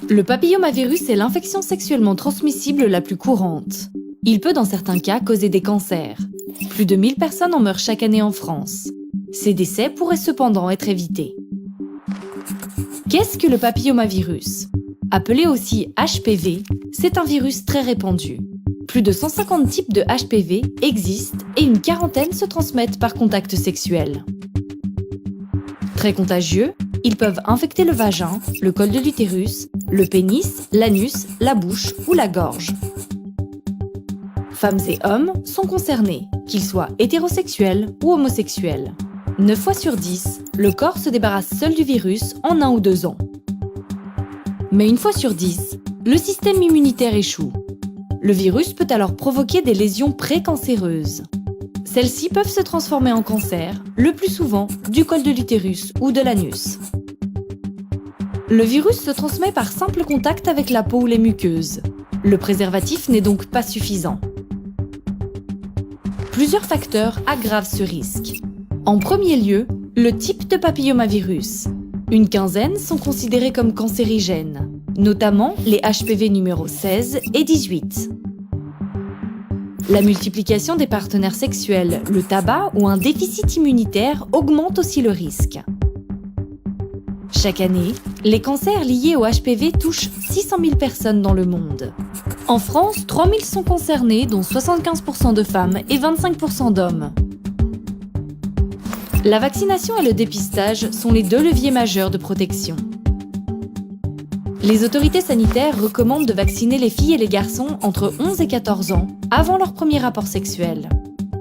Le papillomavirus est l'infection sexuellement transmissible la plus courante. Il peut dans certains cas causer des cancers. Plus de 1000 personnes en meurent chaque année en France. Ces décès pourraient cependant être évités. Qu'est-ce que le papillomavirus? Appelé aussi HPV, c'est un virus très répandu. Plus de 150 types de HPV existent et une quarantaine se transmettent par contact sexuel. Très contagieux, ils peuvent infecter le vagin, le col de l'utérus, le pénis, l'anus, la bouche ou la gorge. Femmes et hommes sont concernés, qu'ils soient hétérosexuels ou homosexuels. 9 fois sur 10, le corps se débarrasse seul du virus en 1 ou 2 ans. Mais 1 fois sur 10, le système immunitaire échoue. Le virus peut alors provoquer des lésions précancéreuses. Celles-ci peuvent se transformer en cancer, le plus souvent du col de l'utérus ou de l'anus. Le virus se transmet par simple contact avec la peau ou les muqueuses. Le préservatif n'est donc pas suffisant. Plusieurs facteurs aggravent ce risque. En premier lieu, le type de papillomavirus. Une quinzaine sont considérés comme cancérigènes, notamment les HPV numéro 16 et 18. La multiplication des partenaires sexuels, le tabac ou un déficit immunitaire augmentent aussi le risque. Chaque année, les cancers liés au HPV touchent 600 000 personnes dans le monde. En France, 3 000 sont concernés, dont 75% de femmes et 25% d'hommes. La vaccination et le dépistage sont les 2 leviers majeurs de protection. Les autorités sanitaires recommandent de vacciner les filles et les garçons entre 11 et 14 ans, avant leur premier rapport sexuel.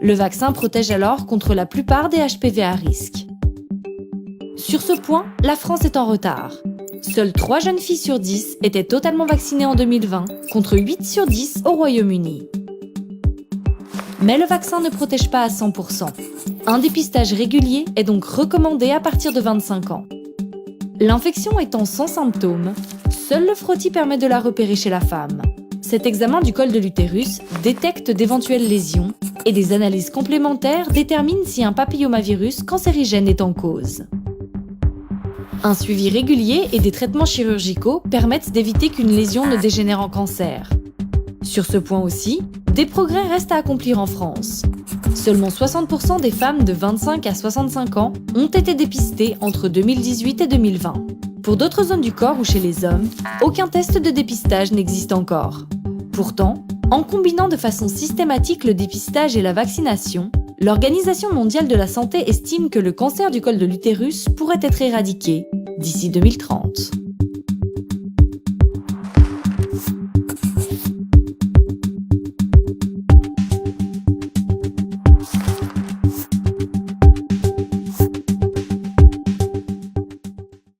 Le vaccin protège alors contre la plupart des HPV à risque. Sur ce point, la France est en retard. Seules 3 jeunes filles sur 10 étaient totalement vaccinées en 2020, contre 8 sur 10 au Royaume-Uni. Mais le vaccin ne protège pas à 100%. Un dépistage régulier est donc recommandé à partir de 25 ans. L'infection étant sans symptômes, seul le frottis permet de la repérer chez la femme. Cet examen du col de l'utérus détecte d'éventuelles lésions et des analyses complémentaires déterminent si un papillomavirus cancérigène est en cause. Un suivi régulier et des traitements chirurgicaux permettent d'éviter qu'une lésion ne dégénère en cancer. Sur ce point aussi, des progrès restent à accomplir en France. Seulement 60% des femmes de 25 à 65 ans ont été dépistées entre 2018 et 2020. Pour d'autres zones du corps ou chez les hommes, aucun test de dépistage n'existe encore. Pourtant, en combinant de façon systématique le dépistage et la vaccination, l'Organisation mondiale de la santé estime que le cancer du col de l'utérus pourrait être éradiqué d'ici 2030.